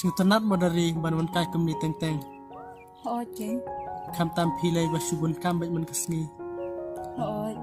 Singtanat modari ban kai kemni teng-teng. Hoi jeng. Kam tam pilai basubun kam baik man kesni. Hoi.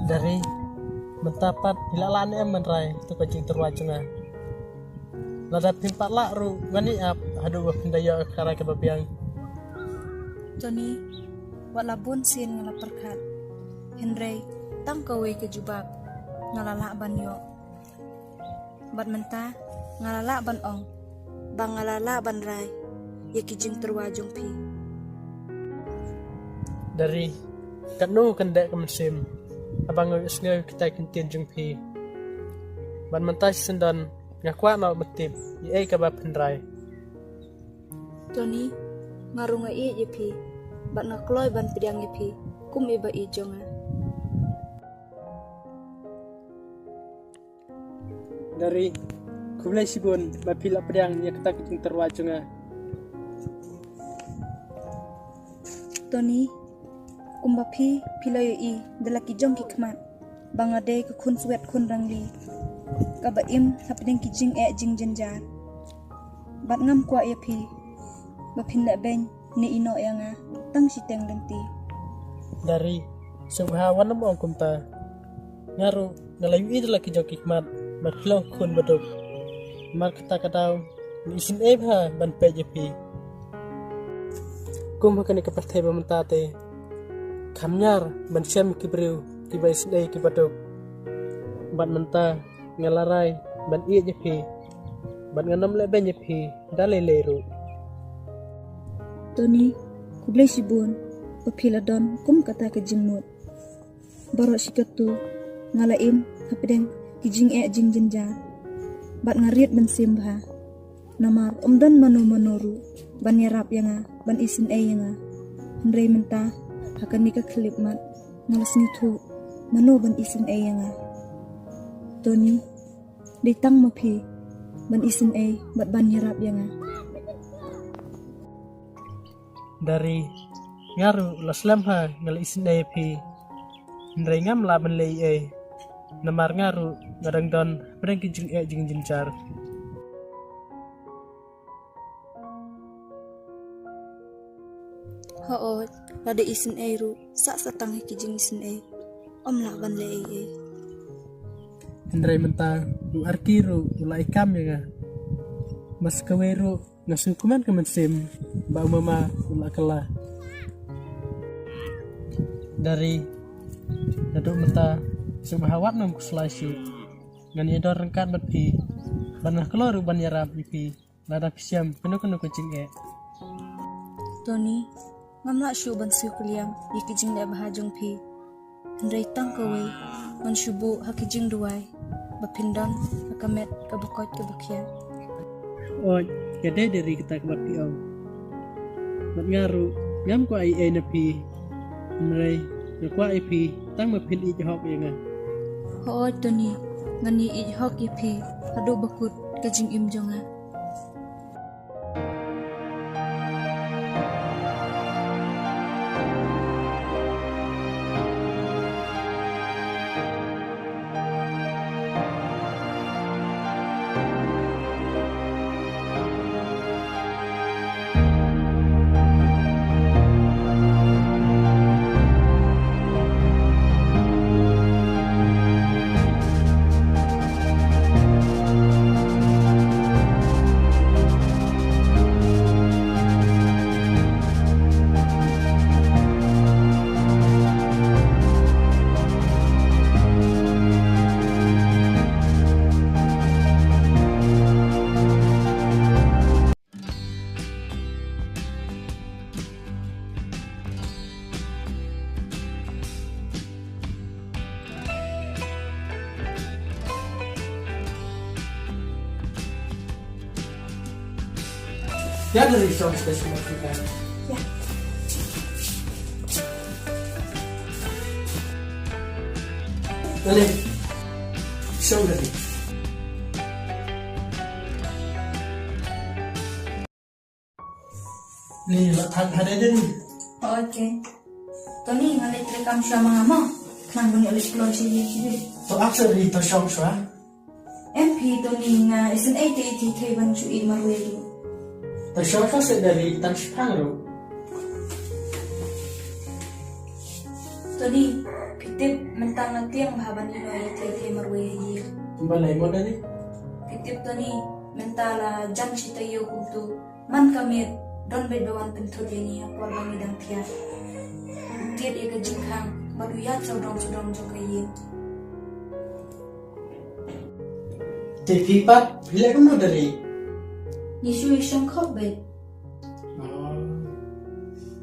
Dari mentapat hilalan em menrai tu kacing terwajunga. Lada pimpat lak ru ngani ap hadu bapindaya akara ke babiang. Tony, wat labun sin ngala perkat. Henry, tang kawe ke jubak. Ngalala ban yo. Bat mentah, ngalala ban ong. Bang ngalala ban rai. Ya kijing terwajung pi. Dari kanu kendek kemesim. Abang ngai kita kintin jung pi. Ban mentah sendan ngakwa nak metip. Ye ka bapindrai. Tony, ngarunga i ye pi. Bat ngakloy ban pidiang ye pi. Kum iba i jonga. Dari kubelai sibun bapila pedang ya kita kicing terwajunga. Tony, kumba pi pilayo i dalaki jong ki kmat. Bangade ke kun suet kun rangli. Kaba im hapdeng ki jing jing jenjar. Bat ngam kwa ya pi. Bapinda ben ni ino yanga tang siteng lenti. Dari subhawan mo kumta. Ngaru ngalayu i dalaki jong ki kmat. Baklong kun baduk. Mar kata kataw ni isin ebha ban pejepi. Kum hakani kapathe bamantate. Kamnyar ban syam kibriu kiba isin ki baduk. Ban menta ngalarai ban iya jepi. Ban nganam le ben jepi dale leru. Tony, kublai sibun papila don kum kata ke jingmut. Barok sikatu ngalaim hapdeng kijing jing jenjar. Bat ngarit ban simbha. Namar umdan manoru ban yarap yanga ban isin yanga. Henry mentah akan nikah klip mat ngalas nitu mano ban isin yanga. Tony ditang mapi ban isin bat ban yarap yanga. Dari ngaru laslam ha ngal isin pi. Henry ngam laban lei Namar ngaru ngadang don bereng kijing jing jenjar. Hoot, lada isin ru sak satang kijing isin om lak ban le Hendrai mentah lu arkiru ula ikam ya nga. Mas kaweru ngasungkuman kemensim bau mama ula kela. Dari daduk mentah subhawat nam kuslasi ngan yedor rengkat batpi banah keluar ban yarap pi lada pisiam kenu kucing Tony ngamla syu ban su kuliam yikijing da bahajong pi Hendrai tang kawe man syubu hakijing duai bapindan hakamet kabukot kabukia. Oh gede dari kita kebat pi bat ngaru ngam ko ai napi Hendrai ngakwa pi tang mapin i jahok ya nga. Hoot Tony, ngani ijhok yipi, hadu bakut kajing imjonga. Ya dari song spesial kita. Ya. Boleh. Show dari. Nih, ada nih. Oke. Tony ngalit rekam sama ngamo. Nang bunyi oleh keluar sini. So, aksa di to show shwa. MP Tony nga isin 80 thay ban chu i marwedu. Tersyaka dari tan sepangro. Tony pitip mentang nanti yang bahaban inoy thay marwedu. Balay mo dali. Pitip Tony mentala jam cita yo kuntu man kamit don bedawan pentodeni apor bami dang tia. Tiat ika jingkang baru ya codong jokayin. TV pat bila kamu dari. Nisu isong khobet.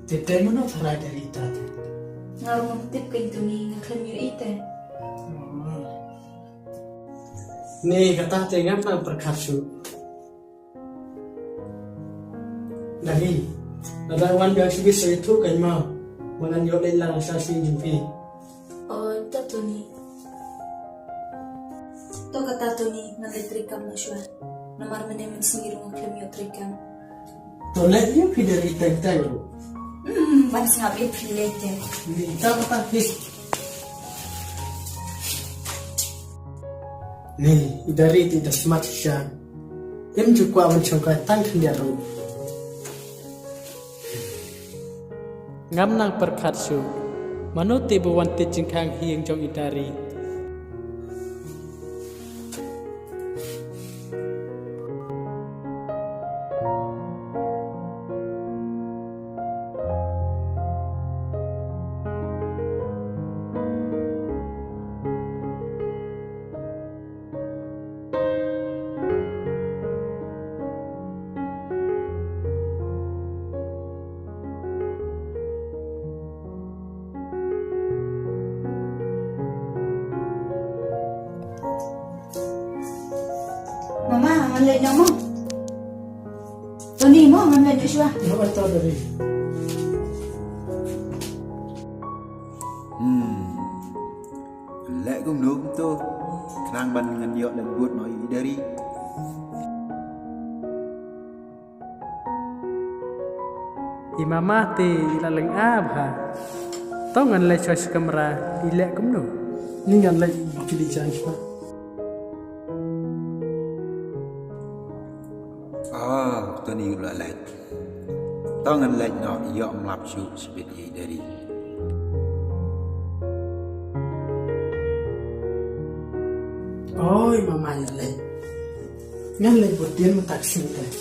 Tete mo na taray dari tadi. Ngarong tip kay Tony ngaklem yo ite. Nih kata tengah na perkasu. Dari ada wan biang sibis itu kan mau wangan yo lang sa sinjumpi. Oh, Tony. To kata Tony naletrikam na siya. Namar menemen singirong ngaklem yo trikam. Tolak yo dari tentang. Banas ngabi pilete. Ni kata his. Nih dari tidak smart siya. Em juga awan congkai tang kendiaro. Ngam nang perkatsu. Mano tiba wanti jingkang hiang jong idari. Mama, ngalay na mo. Tony mo, ngalay na siya. Ano ito dari? Lẽ cũng đúng tôi khang ban ngân nhọ lần buat nói dari. Imamah ti ilalang abha. Tau ngan lay choice kamera ilek kumno. Ni ngan lay jadi chance pa. Tôi đi lại lại tôi ngân lệnh nó dọn lạp chụp biết gì dari. Oi mama lay. Ngan lay buat dia mentaksin deh.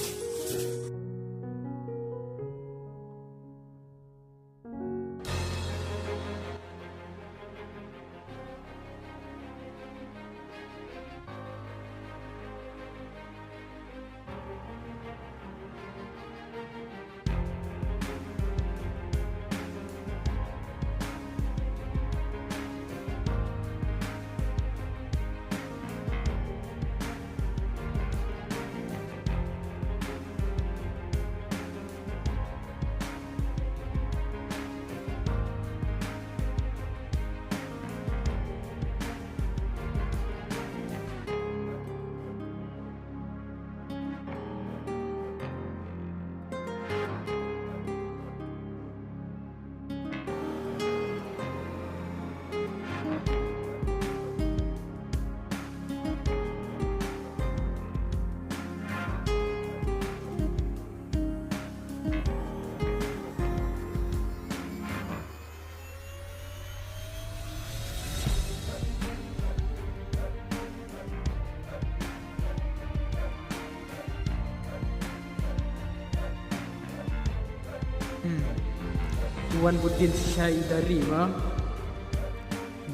Tuan budin syai dari ma.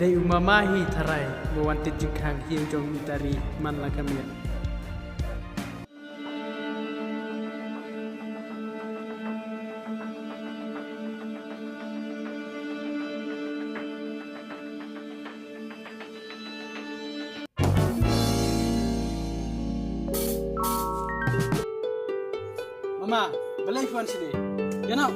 Dai umamahi tarai mewanti jingkang hiang jong dari man la kami. Mama, balai fuan sini. Ya nak.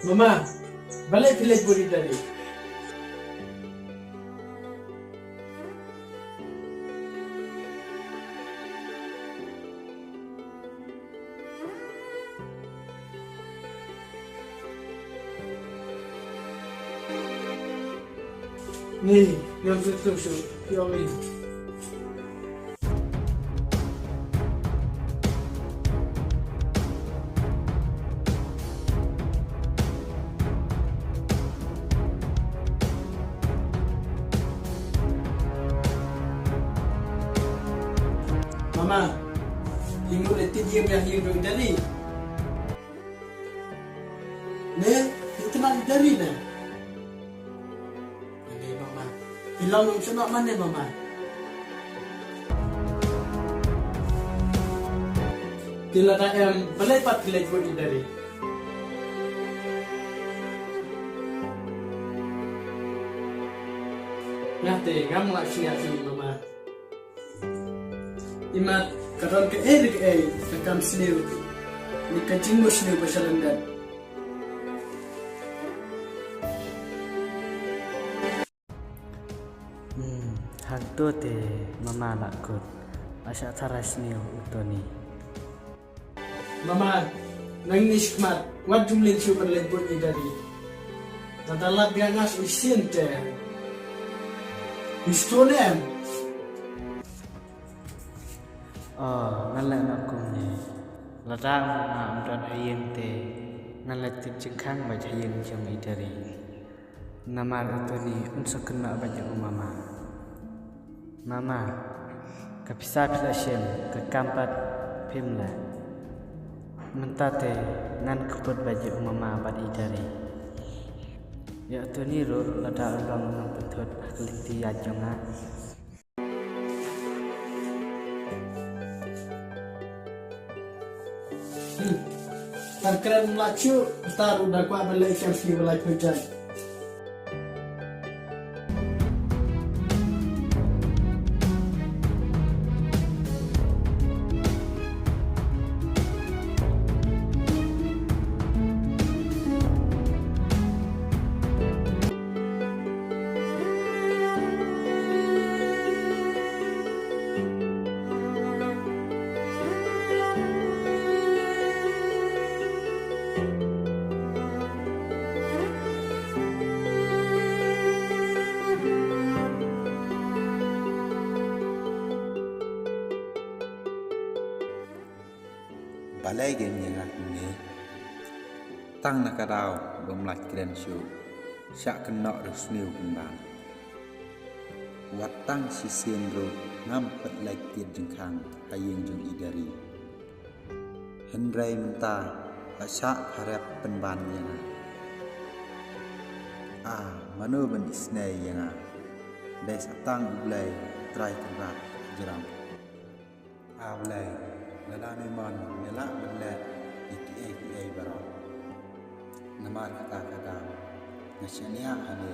Mama, balik village budi tadi. Nih, yang tutup yang ini. Mama, hingga detik dia yang hidup dari. Nih, itu nak dari nih. Ini mama, hilang senok mana mama? Tidak ada yang belepat village budi dari. Nanti kamu nggak sini mama. Imat karon ke kakam seniw ni kancing mo seniw pasalandan. Hantu te mama lakut asa taras niyo utoni. Mama nang nismat wat jumlin super lebut ni dari. Tadalat ganas isin te. Histonem. Ngala nakumnya ladang amdan hayeng te ngala tincengkang baca hayeng jam idari nama utoni unsakena baca mama kapisa pilasem ke kampat pimla mentate nan keput baca mama bad idari ya utoni ro lada ulang nang petut keliti ajonga. Terkeren melaju, taruh dakwa balik ikan sini balik hujan. balai gen yang ni tang nak kadau bomlat kren syu syak kenok resniu kembang watang sisien ro ngampet lai tiet jengkang hayeng jeng idari hendrai menta asyak harap penban yang manu ben isnai yang dai satang ulai trai kerat jeram ulai lala memang melak belak iki barang nama kata nasyania ane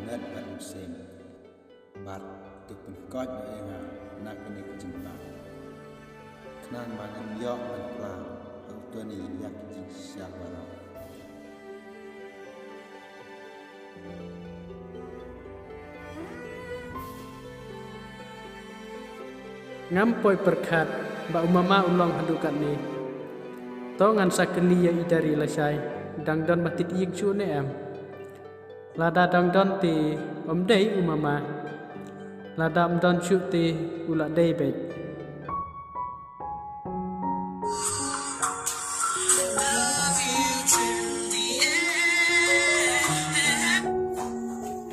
net ban musim bar tupun kot yang nak kini kejembang kenan mangan yok ban klang auto ni yak jing syak barang Ngampoi perkat ba umama ulong hadukan ni tongan sakeli ya idari lasai dangdon matit yik chu ne am lada dangdon ti omdei umama lada omdon chu ti ula dei bet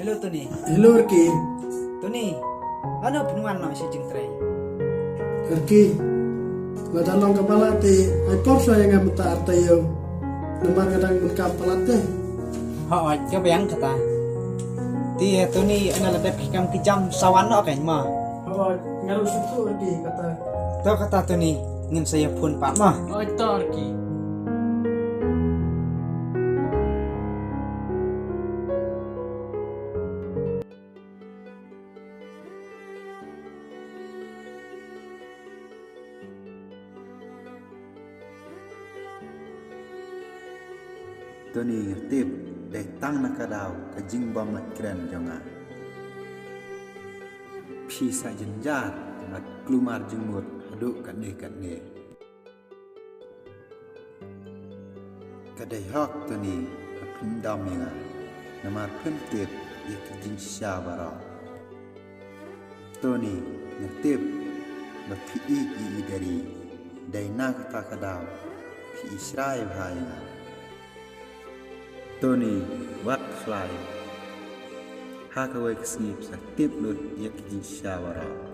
Hello Tony. hello Rki Tony, ano penuan no si jeng tray? Rki lada long kepala ti ai korsa yang amta artayo nomor kadang mun kapala te Coba yang kata. Ti Tony ana lada pikam kijam sawan no kan ma. ngaru situ Rki kata To kata Tony ngin saya pun pak mah. to Rki Tony ngertip dari tang nakadau ke jing bom nak keren jonga. Pisa jenjar mat kelumar jengmut haduk kat ne. Kadai hok Tony pendam yang namar pentip ia ke jing syabara. Tony ngertip berpi dari nak takadau pi Israel bahaya. Tony wat fly. Hakawai kesip sa tip lut ia ke jing syabara.